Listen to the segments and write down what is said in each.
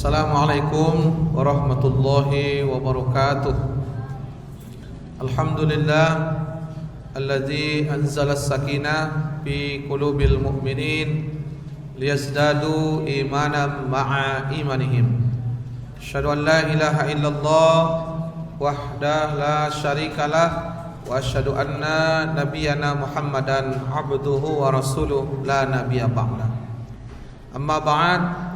Assalamualaikum warahmatullahi wabarakatuh. Alhamdulillah alladzi anzala as-sakinah fi qulubil mu'minin liyazdadu imanan ma'a imanihim. Asyhadu an la ilaha illallah wahdahu la syarikalah wa asyhadu anna nabiyyana Muhammadan abduhu wa rasuluhu la nabiyya ba'da. Amma ba'd.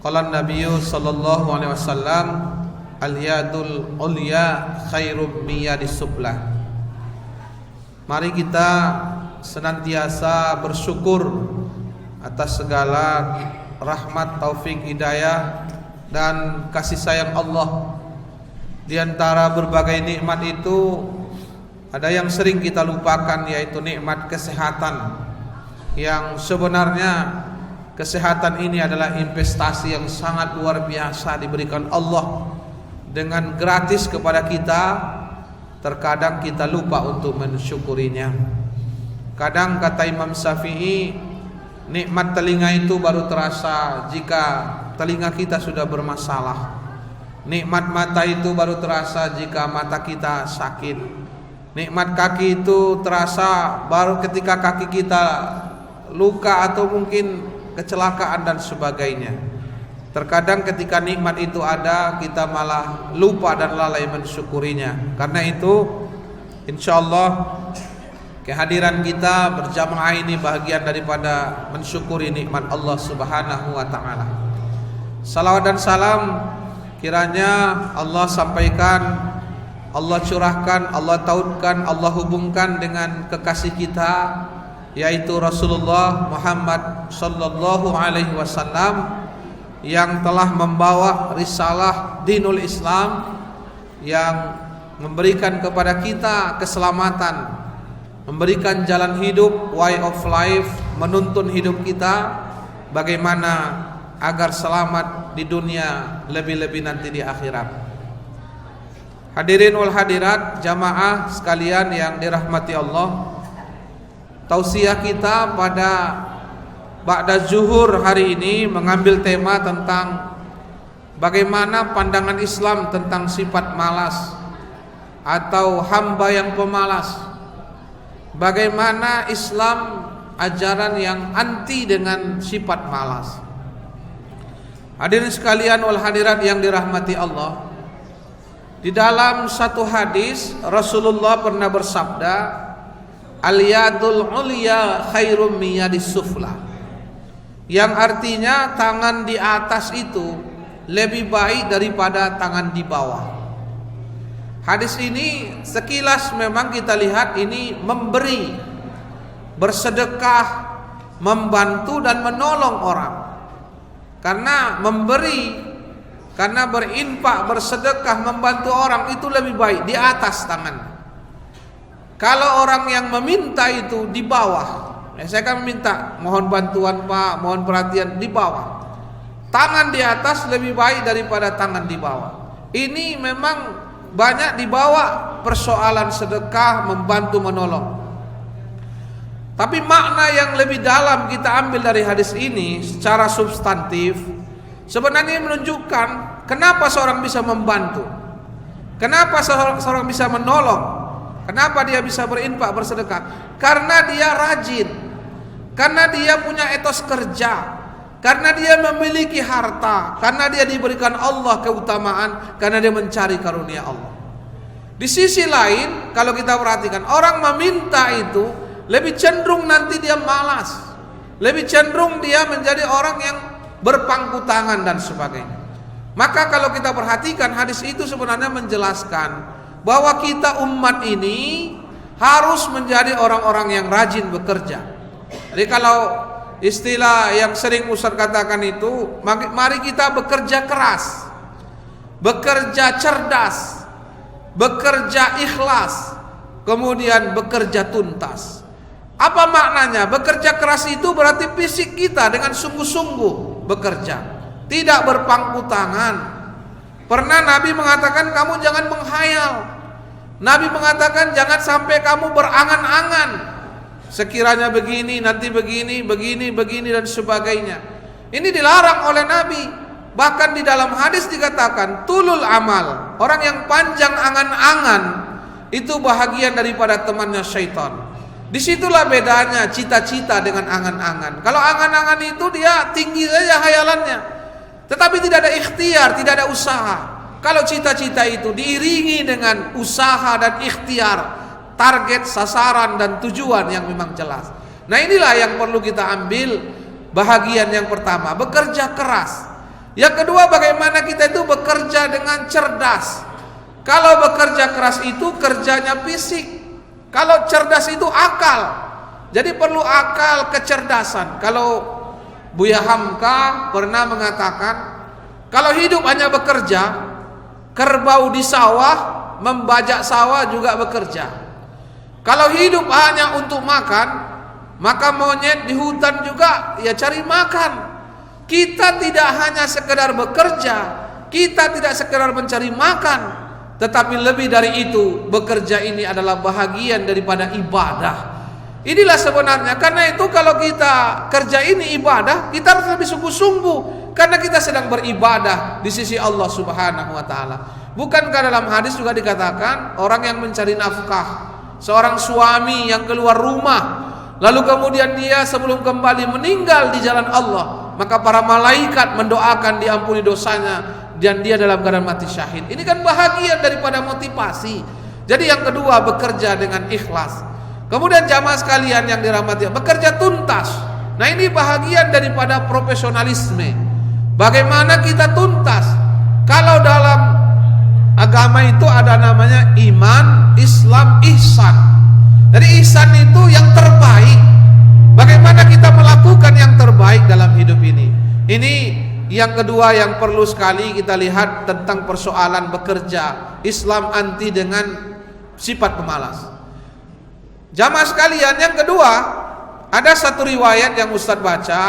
Qala Nabiyyu sallallahu alaihi wasallam al-yadul ulya khairum min yadis sufla. Mari kita senantiasa bersyukur atas segala rahmat, taufik, hidayah dan kasih sayang Allah. Di antara berbagai nikmat itu ada yang sering kita lupakan, yaitu nikmat kesehatan, yang sebenarnya kesehatan ini adalah investasi yang sangat luar biasa diberikan Allah dengan gratis kepada kita. Terkadang kita lupa untuk mensyukurinya. Kadang kata Imam Syafi'i, nikmat telinga itu baru terasa jika telinga kita sudah bermasalah. Nikmat mata itu baru terasa jika mata kita sakit. Nikmat kaki itu terasa baru ketika kaki kita luka atau mungkin kecelakaan dan sebagainya. Terkadang ketika nikmat itu ada, kita malah lupa dan lalai mensyukurinya. Karena itu insyaallah kehadiran kita berjamaah ini bahagian daripada mensyukuri nikmat Allah Subhanahu wa taala. Salawat dan salam kiranya Allah sampaikan, Allah curahkan, Allah tautkan, Allah hubungkan dengan kekasih kita, yaitu Rasulullah Muhammad sallallahu alaihi wasallam, yang telah membawa risalah dinul Islam, yang memberikan kepada kita keselamatan, memberikan jalan hidup, way of life, menuntun hidup kita bagaimana agar selamat di dunia, lebih-lebih nanti di akhirat. Hadirin wal hadirat, jamaah sekalian yang dirahmati Allah, tausiah kita pada ba'da zuhur hari ini mengambil tema tentang bagaimana pandangan Islam tentang sifat malas atau hamba yang pemalas. Bagaimana Islam ajaran yang anti dengan sifat malas. Hadirin sekalian wal hadirat yang dirahmati Allah, di dalam satu hadis Rasulullah pernah bersabda, al-yadul ulya khairum min yadis sufla, yang artinya tangan di atas itu lebih baik daripada tangan di bawah. Hadis ini sekilas memang kita lihat ini memberi, bersedekah, membantu dan menolong orang. Karena memberi, karena berinfak, bersedekah, membantu orang itu lebih baik di atas tangan. Kalau orang yang meminta itu di bawah, saya kan minta, mohon bantuan Pak, mohon perhatian, di bawah. Tangan di atas lebih baik daripada tangan di bawah. Ini memang banyak dibawa persoalan sedekah, membantu, menolong. Tapi makna yang lebih dalam kita ambil dari hadis ini secara substantif, sebenarnya menunjukkan kenapa seorang bisa membantu, kenapa seorang bisa menolong, kenapa dia bisa berinfak, bersedekah. Karena dia rajin, karena dia punya etos kerja, karena dia memiliki harta, karena dia diberikan Allah keutamaan, karena dia mencari karunia Allah. Di sisi lain, kalau kita perhatikan, orang meminta itu lebih cenderung nanti dia malas, lebih cenderung dia menjadi orang yang berpangku tangan dan sebagainya. Maka kalau kita perhatikan, hadis itu sebenarnya menjelaskan bahwa kita umat ini harus menjadi orang-orang yang rajin bekerja. Jadi kalau istilah yang sering Ustaz katakan itu, mari kita bekerja keras, bekerja cerdas, bekerja ikhlas, kemudian bekerja tuntas. Apa maknanya? Bekerja keras itu berarti fisik kita dengan sungguh-sungguh bekerja, tidak berpangku tangan. Pernah Nabi mengatakan kamu jangan menghayal. Nabi mengatakan jangan sampai kamu berangan-angan. Sekiranya begini, nanti begini, begini dan sebagainya. Ini dilarang oleh Nabi. Bahkan di dalam hadis dikatakan tulul amal, orang yang panjang angan-angan itu bahagian daripada temannya syaitan. Disitulah bedanya cita-cita dengan angan-angan. Kalau angan-angan itu dia tinggi saja hayalannya, tetapi tidak ada ikhtiar, tidak ada usaha. Kalau cita-cita itu diiringi dengan usaha dan ikhtiar, target, sasaran dan tujuan yang memang jelas. Nah, inilah yang perlu kita ambil bahagian yang pertama, bekerja keras. Yang kedua, bagaimana kita itu bekerja dengan cerdas. Kalau bekerja keras itu kerjanya fisik. Kalau cerdas itu akal. Jadi perlu akal, kecerdasan. Kalau Buya Hamka pernah mengatakan, kalau hidup hanya bekerja, kerbau di sawah, membajak sawah juga bekerja. Kalau hidup hanya untuk makan, maka monyet di hutan juga ya cari makan. Kita tidak hanya sekedar bekerja, kita tidak sekedar mencari makan, tetapi lebih dari itu, bekerja ini adalah bahagian daripada ibadah. Inilah sebenarnya, karena itu kalau kita kerja ini ibadah, kita harus lebih sungguh-sungguh, karena kita sedang beribadah di sisi Allah Subhanahu wa Ta'ala. Bukankah dalam hadis juga dikatakan, orang yang mencari nafkah, seorang suami yang keluar rumah, lalu kemudian dia sebelum kembali meninggal di jalan Allah, maka para malaikat mendoakan diampuni dosanya dan dia dalam keadaan mati syahid. Ini kan bahagian daripada motivasi. Jadi yang kedua, bekerja dengan ikhlas. Kemudian jamaah sekalian yang dirahmati, bekerja tuntas. Nah, ini bahagian daripada profesionalisme. Bagaimana kita tuntas? Kalau dalam agama itu ada namanya iman, Islam, ihsan. Jadi ihsan itu yang terbaik. Bagaimana kita melakukan yang terbaik dalam hidup ini? Ini yang kedua yang perlu sekali kita lihat tentang persoalan bekerja. Islam anti dengan sifat pemalas. Jamaah sekalian, yang kedua, ada satu riwayat yang Ustadz baca,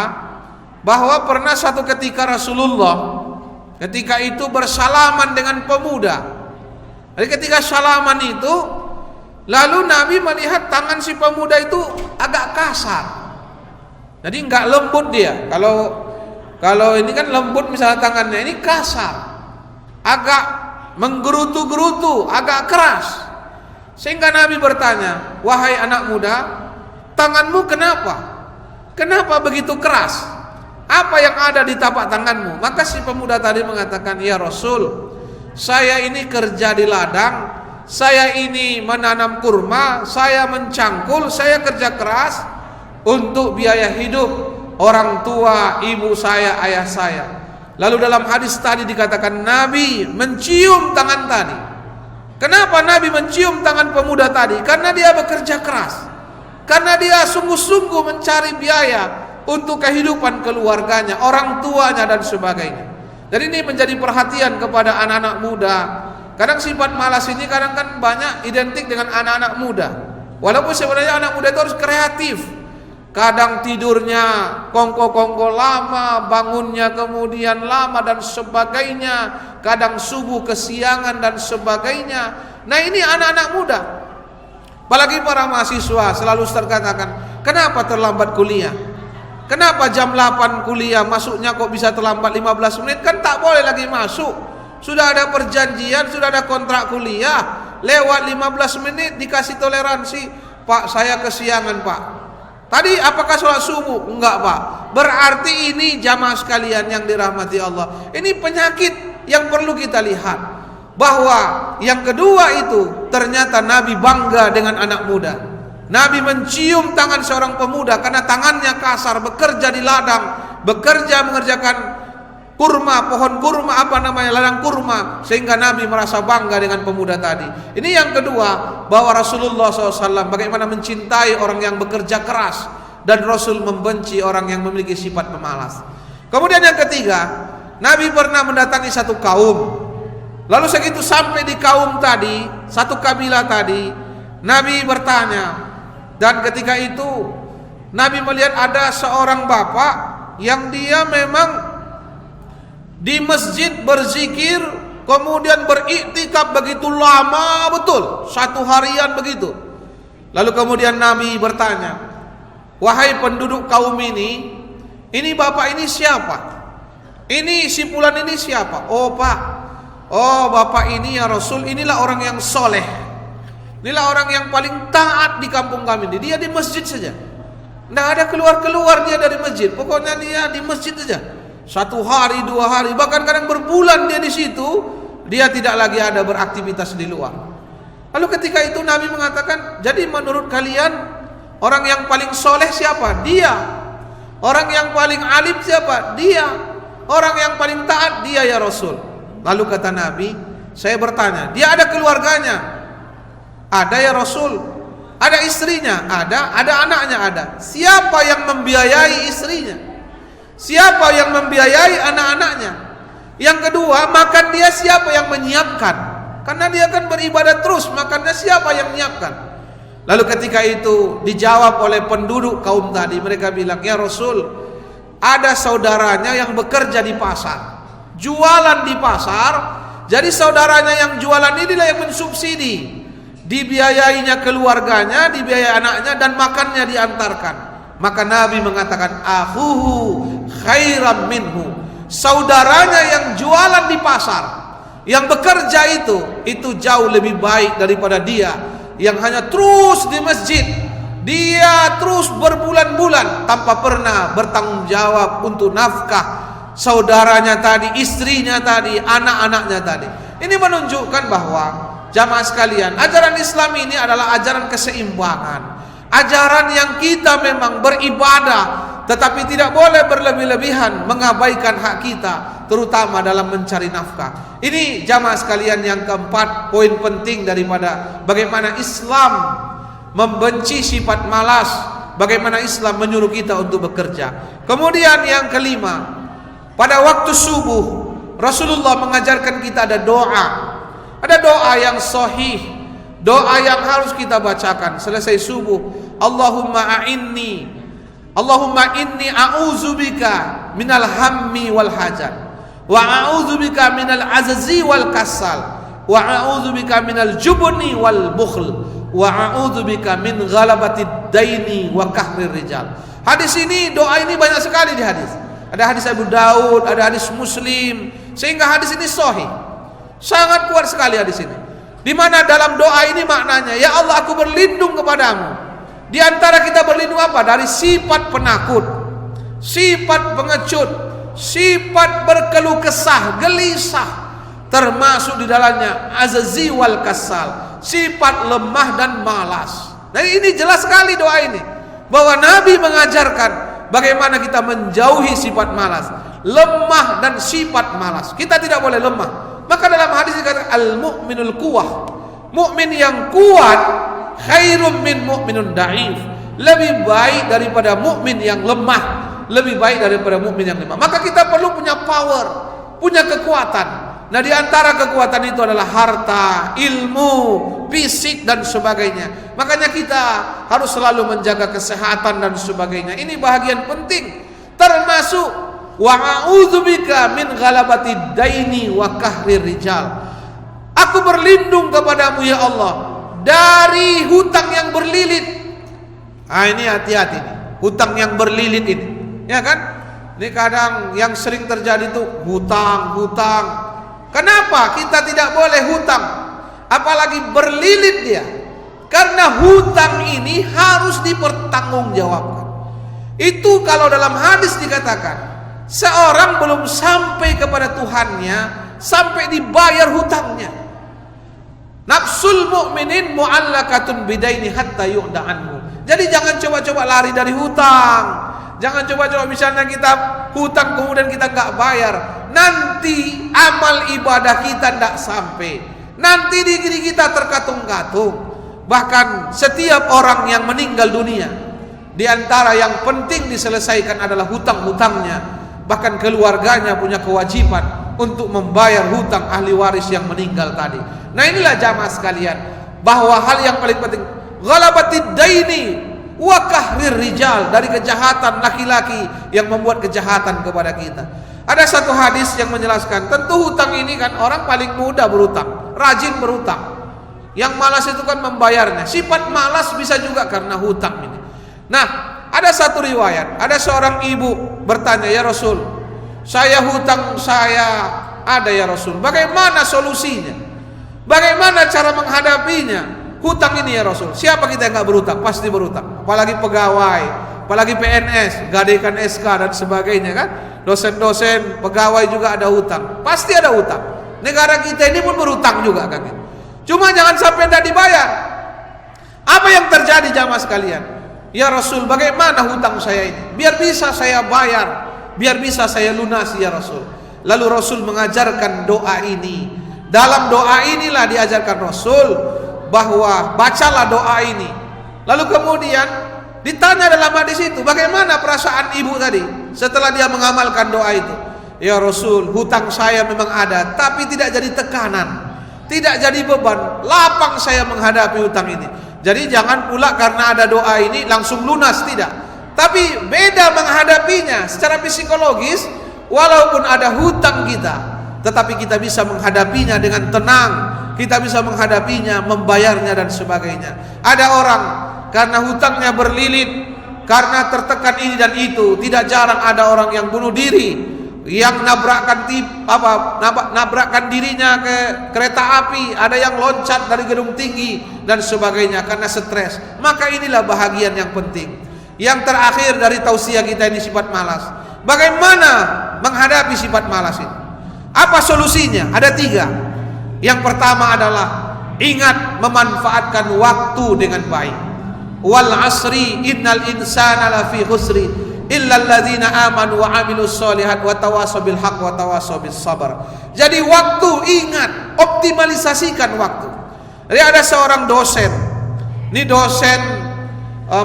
bahwa pernah satu ketika Rasulullah ketika itu bersalaman dengan pemuda. Jadi ketika salaman itu, lalu Nabi melihat tangan si pemuda itu agak kasar. Jadi enggak lembut dia. Kalau ini kan lembut misalnya tangannya, ini kasar, agak menggerutu-gerutu, agak keras. Sehingga Nabi bertanya, wahai anak muda, tanganmu kenapa? Kenapa begitu keras? Apa yang ada di tapak tanganmu? Maka si pemuda tadi mengatakan, ya Rasul, saya ini kerja di ladang, saya ini menanam kurma, saya mencangkul, saya kerja keras untuk biaya hidup orang tua, ibu saya, ayah saya. Lalu dalam hadis tadi dikatakan Nabi mencium tangan tadi. Kenapa Nabi mencium tangan pemuda tadi? Karena dia bekerja keras, karena dia sungguh-sungguh mencari biaya untuk kehidupan keluarganya, orang tuanya dan sebagainya. Dan ini menjadi perhatian kepada anak-anak muda. Kadang sifat malas ini kadang kan banyak identik dengan anak-anak muda. Walaupun sebenarnya anak muda itu harus kreatif. Kadang tidurnya kongko-kongko lama, bangunnya kemudian lama dan sebagainya. Kadang subuh kesiangan dan sebagainya. Nah, ini anak-anak muda. Apalagi para mahasiswa, selalu Ustaz katakan, kenapa terlambat kuliah? Kenapa jam 8 kuliah masuknya kok bisa terlambat 15 menit? Kan tak boleh lagi masuk. Sudah ada perjanjian, sudah ada kontrak kuliah. Lewat 15 menit dikasih toleransi. Pak, saya kesiangan, Pak. Tadi apakah sholat subuh? Enggak, Pak. Berarti ini jamaah sekalian yang dirahmati Allah. Ini penyakit yang perlu kita lihat. Bahwa yang kedua itu ternyata Nabi bangga dengan anak muda. Nabi mencium tangan seorang pemuda karena tangannya kasar, bekerja di ladang, bekerja mengerjakan kurma, pohon kurma, ladang kurma, sehingga Nabi merasa bangga dengan pemuda tadi. Ini yang kedua, bahwa Rasulullah SAW bagaimana mencintai orang yang bekerja keras, dan Rasul membenci orang yang memiliki sifat pemalas. Kemudian yang ketiga, Nabi pernah mendatangi satu kaum. Lalu segitu sampai di kaum tadi, satu kabilah tadi, Nabi bertanya. Dan ketika itu Nabi melihat ada seorang bapak yang dia memang di masjid berzikir, kemudian beriktikaf begitu lama betul, 1 harian begitu. Lalu kemudian Nabi bertanya, wahai penduduk kaum ini bapak ini siapa? Ini si fulan ini siapa? Oh Pak, oh Bapak ini ya Rasul, inilah orang yang soleh, inilah orang yang paling taat di kampung kami ini. Dia di masjid saja, tidak ada keluar-keluar dia dari masjid. Pokoknya dia di masjid saja. 1 hari, 2 hari, bahkan kadang berbulan dia di situ. Dia tidak lagi ada beraktivitas di luar. Lalu ketika itu Nabi mengatakan, jadi menurut kalian orang yang paling soleh siapa? Dia. Orang yang paling alim siapa? Dia. Orang yang paling taat dia ya Rasul. Lalu kata Nabi, saya bertanya, dia ada keluarganya? Ada ya Rasul. Ada istrinya? Ada anaknya? Ada. Siapa yang membiayai istrinya? Siapa yang membiayai anak-anaknya? Yang kedua, makan dia siapa yang menyiapkan? Karena dia kan beribadah terus, makannya siapa yang menyiapkan? Lalu ketika itu dijawab oleh penduduk kaum tadi, mereka bilang, ya Rasul, ada saudaranya yang bekerja di pasar, jualan di pasar. Jadi saudaranya yang jualan inilah yang mensubsidi, dibiayainya keluarganya, dibiayai anaknya, dan makannya diantarkan. Maka Nabi mengatakan, akhuhu khairam minhu. Saudaranya yang jualan di pasar, yang bekerja itu jauh lebih baik daripada dia yang hanya terus di masjid. Dia terus berbulan-bulan tanpa pernah bertanggung jawab untuk nafkah saudaranya tadi, istrinya tadi, anak-anaknya tadi. Ini menunjukkan bahwa jamaah sekalian, ajaran Islam ini adalah ajaran keseimbangan. Ajaran yang kita memang beribadah, tetapi tidak boleh berlebih-lebihan mengabaikan hak kita, terutama dalam mencari nafkah. Ini jamaah sekalian yang keempat, poin penting daripada bagaimana Islam membenci sifat malas, bagaimana Islam menyuruh kita untuk bekerja. Kemudian yang kelima, pada waktu subuh Rasulullah mengajarkan kita ada doa. Ada doa yang sahih, doa yang harus kita bacakan selesai subuh. Allahumma inni a'udzubika minal hammi wal hajat, wa a'udzubika minal azzi wal kasal, wa a'udzubika minal jubni wal bukhl, wa a'udzubika min ghalabatid daini wa kahrir rijal. Hadis ini, doa ini banyak sekali di hadis. Ada hadis Abu Daud, ada hadis Muslim, sehingga hadis ini sahih. Sangat kuat sekali hadis ini. Di mana dalam doa ini maknanya, ya Allah aku berlindung kepadamu. Di antara kita berlindung apa? Dari sifat penakut, sifat pengecut, sifat berkeluh kesah, gelisah, termasuk di dalamnya azzi wal kasal, sifat lemah dan malas. Dan ini jelas sekali doa ini, bahwa Nabi mengajarkan bagaimana kita menjauhi sifat malas, lemah dan sifat malas. Kita tidak boleh lemah. Maka dalam hadis dikatakan al-mu'minul quwwah, mukmin yang kuat khairum min mu'minun da'if, lebih baik daripada mukmin yang lemah, lebih baik daripada mukmin yang lemah. Maka kita perlu punya power, punya kekuatan. Nah, di antara kekuatan itu adalah harta, ilmu, fisik dan sebagainya. Makanya kita harus selalu menjaga kesehatan dan sebagainya. Ini bahagian penting, termasuk wa a'udzubika min ghalabatid daini wa kahrir rijal. Aku berlindung kepadamu ya Allah dari hutang yang berlilit. Ini hati-hati nih, hutang yang berlilit ini, ya kan? Ini kadang yang sering terjadi itu hutang. Kenapa kita tidak boleh hutang, apalagi berlilit dia? Karena hutang ini harus dipertanggungjawabkan. Itu kalau dalam hadis dikatakan seorang belum sampai kepada Tuhannya sampai dibayar hutangnya. Nafsul mu'minin mu'allakatun bidaini hatta yu'da anhu. Jadi jangan coba-coba lari dari hutang. Jangan coba-coba misalnya kita hutang kemudian kita enggak bayar. Nanti amal ibadah kita enggak sampai. Nanti diri kita terkatung-katung. Bahkan setiap orang yang meninggal dunia, di antara yang penting diselesaikan adalah hutang-hutangnya. Bahkan keluarganya punya kewajiban untuk membayar hutang ahli waris yang meninggal tadi. Nah, inilah jamaah sekalian, bahwa hal yang paling penting ghalabatid daini wa kahrir rijal, dari kejahatan laki-laki yang membuat kejahatan kepada kita. Ada satu hadis yang menjelaskan, tentu hutang ini kan orang paling mudah berhutang, rajin berhutang. Yang malas itu kan membayarnya. Sifat malas bisa juga karena hutang ini. Nah, ada satu riwayat, ada seorang ibu bertanya, ya Rasul, Saya hutang saya ada ya Rasul. Bagaimana solusinya? Bagaimana cara menghadapinya? Hutang ini ya Rasul. Siapa kita yang nggak berhutang? Pasti berhutang. Apalagi pegawai, apalagi PNS, gadaikan SK dan sebagainya kan. Dosen-dosen, pegawai juga ada hutang. Pasti ada hutang. Negara kita ini pun berhutang juga kan. Cuma jangan sampai tidak dibayar. Apa yang terjadi jamaah sekalian? Ya Rasul, bagaimana hutang saya ini? Biar bisa saya bayar, biar bisa saya lunasi ya Rasul. Lalu Rasul mengajarkan doa ini. Dalam doa inilah diajarkan Rasul bahwa bacalah doa ini. Lalu kemudian ditanya dalam hadis itu, bagaimana perasaan ibu tadi setelah dia mengamalkan doa itu? Ya Rasul, hutang saya memang ada, tapi tidak jadi tekanan, tidak jadi beban, lapang saya menghadapi hutang ini. Jadi jangan pula karena ada doa ini langsung lunas, tidak. Tapi beda menghadapinya secara psikologis. Walaupun ada hutang kita, tetapi kita bisa menghadapinya dengan tenang, kita bisa menghadapinya, membayarnya dan sebagainya. Ada orang karena hutangnya berlilit, karena tertekan ini dan itu. Tidak jarang ada orang yang bunuh diri, yang nabrakkan dirinya ke kereta api, ada yang loncat dari gedung tinggi dan sebagainya karena stres. Maka inilah bahagian yang penting. Yang terakhir dari tausiah kita ini sifat malas. Bagaimana menghadapi sifat malas ini? Apa solusinya? Ada 3. Yang pertama adalah ingat memanfaatkan waktu dengan baik. Wal asri innal insana lafi khusri illa alladzina amanu wa amilus solihat wa tawasaw bil haqq wa tawasaw bis sabar. Jadi waktu, ingat, optimalisasikan waktu. Jadi ada seorang dosen. Ini dosen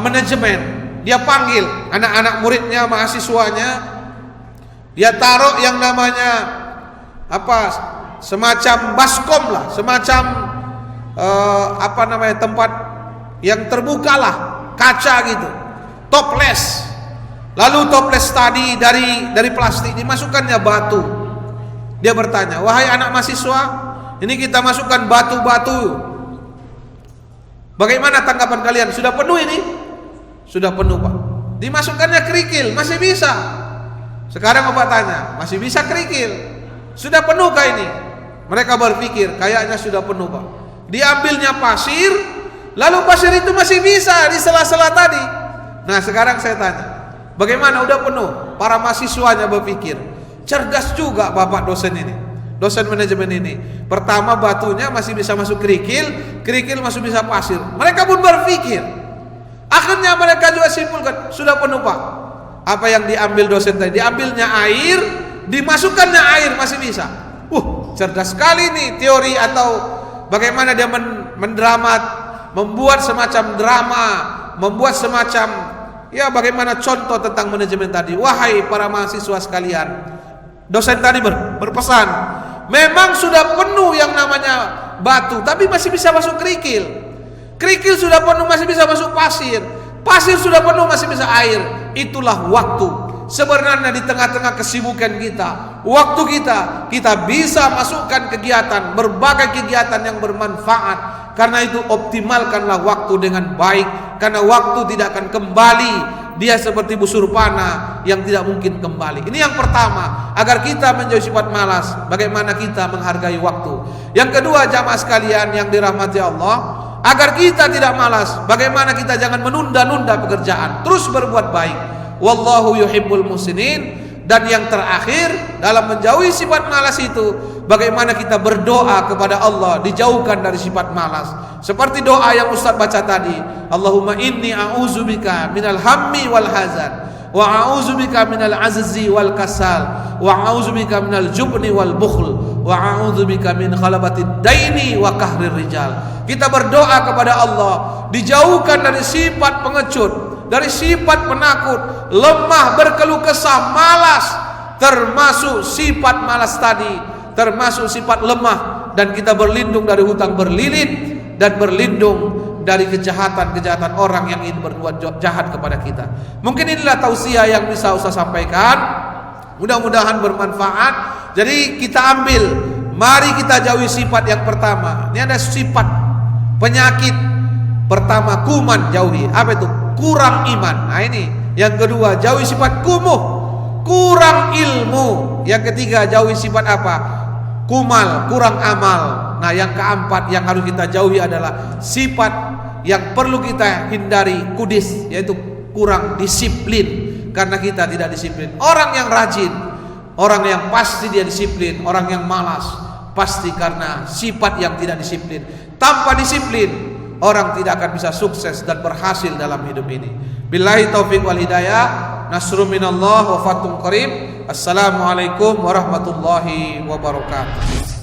manajemen. Dia panggil anak-anak muridnya, mahasiswanya. Dia taruh yang namanya semacam baskom lah, semacam tempat yang terbuka lah, kaca gitu, toples. Lalu toples tadi dari plastik dimasukkannya batu. Dia bertanya, wahai anak mahasiswa, ini kita masukkan batu-batu. Bagaimana tanggapan kalian? Sudah penuh ini? Sudah penuh Pak. Dimasukkannya kerikil, masih bisa. Sekarang Bapak tanya, masih bisa kerikil? Sudah penuhkah ini? Mereka berpikir, kayaknya sudah penuh Pak. Diambilnya pasir, lalu pasir itu masih bisa di sela-sela tadi. Nah sekarang saya tanya, bagaimana udah penuh? Para mahasiswanya berpikir, cerdas juga Bapak dosen ini, dosen manajemen ini. Pertama batunya masih bisa masuk kerikil, kerikil masih bisa pasir. Mereka pun berpikir. Akhirnya mereka juga simpulkan, sudah penuh Pak. Apa yang diambil dosen tadi? Diambilnya air, dimasukkannya air masih bisa. Cerdas sekali nih teori atau bagaimana dia mendramat, membuat semacam drama, membuat semacam bagaimana contoh tentang manajemen tadi. Wahai para mahasiswa sekalian, dosen tadi berpesan, memang sudah penuh yang namanya batu, tapi masih bisa masuk kerikil. Kerikil sudah penuh masih bisa masuk pasir. Pasir sudah penuh masih bisa air. Itulah waktu. Sebenarnya di tengah-tengah kesibukan kita, waktu kita bisa masukkan kegiatan, berbagai kegiatan yang bermanfaat. Karena itu optimalkanlah waktu dengan baik. Karena waktu tidak akan kembali. Dia seperti busur panah yang tidak mungkin kembali. Ini yang pertama, agar kita menjauhi sifat malas. Bagaimana kita menghargai waktu. Yang kedua, jamaah sekalian yang dirahmati Allah, agar kita tidak malas, bagaimana kita jangan menunda-nunda pekerjaan, terus berbuat baik. Wallahu yuhibbul muhsinin. Dan yang terakhir dalam menjauhi sifat malas itu, bagaimana kita berdoa kepada Allah dijauhkan dari sifat malas. Seperti doa yang Ustaz baca tadi, Allahumma inni a'udzubika minal hammi wal hazan, wa a'udzubika minal azzi wal kasal, wa a'udzubika minal jubni wal bukhl, wa a'udzubika min khalabatid daini wa kahrir rijal. Kita berdoa kepada Allah dijauhkan dari sifat pengecut, dari sifat penakut, lemah, berkeluh kesah, malas, termasuk sifat malas tadi, termasuk sifat lemah, dan kita berlindung dari hutang berlilit dan berlindung dari kejahatan-kejahatan orang yang ingin berbuat jahat kepada kita. Mungkin inilah tausiah yang bisa Ustaz sampaikan. Mudah-mudahan bermanfaat. Jadi kita ambil, mari kita jauhi sifat yang pertama. Ini ada sifat penyakit pertama, kuman, jauhi. Apa itu? Kurang iman. Nah ini. Yang kedua, jauhi sifat kumuh. kurang ilmu. Yang ketiga, jauhi sifat apa? Kumal, kurang amal. Nah, yang keempat yang harus kita jauhi adalah sifat yang perlu kita hindari, kudis, yaitu kurang disiplin. Karena kita tidak disiplin. Orang yang rajin, orang yang pasti dia disiplin. Orang yang malas pasti karena sifat yang tidak disiplin. Tanpa disiplin, orang tidak akan bisa sukses dan berhasil dalam hidup ini. Billahi taufiq wal hidayah. Nasrun minallah wa fathun qarib. Assalamualaikum warahmatullahi wabarakatuh.